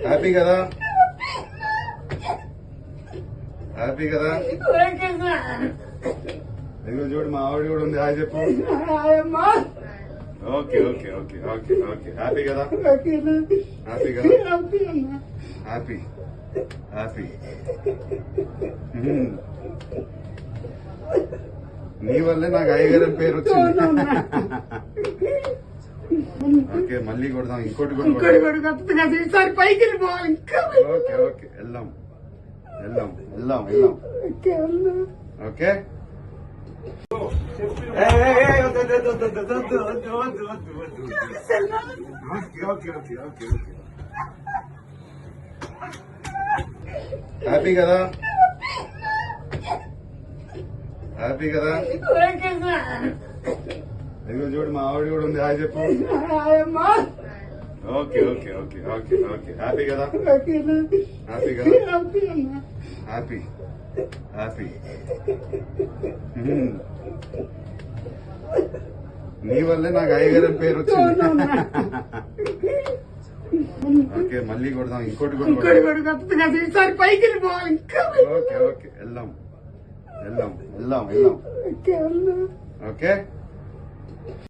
Happy కదా? Happy కదా? ఇదిగో చూడు మా ఆవిడ కూడా ఉంది. హాయ్ చెప్పు. Okay okay okay okay okay happy కదా? హ్యాపీ కదా? Happy happy. నీ వల్లే నాకు అయ్యగారి పేరు వచ్చింది. ఓకే మళ్ళీ కొడదాం. ఇంకోటి కూడా ఓకే ఓకే వెళ్దాం వెళ్దాం వెళ్దాం వెళ్దాం. ఓకే హ్యాపీ కదా? హ్యాపీ కదా? ఇదిగో చూడు మా ఆవిడ కూడా ఉంది. హాయ్ చెప్పు. Okay okay okay okay okay happy కదా? హ్యాపీ కదా? Happy happy. నీ వల్లే నాకు అయ్యగారి పేరు వచ్చింది. ఓకే మళ్ళీ కొడదాం. ఇంకోటి కూడా ఓకే ఓకే వెళ్దాం వెళ్దాం వెళ్దాం వెళ్దాం. ఓకే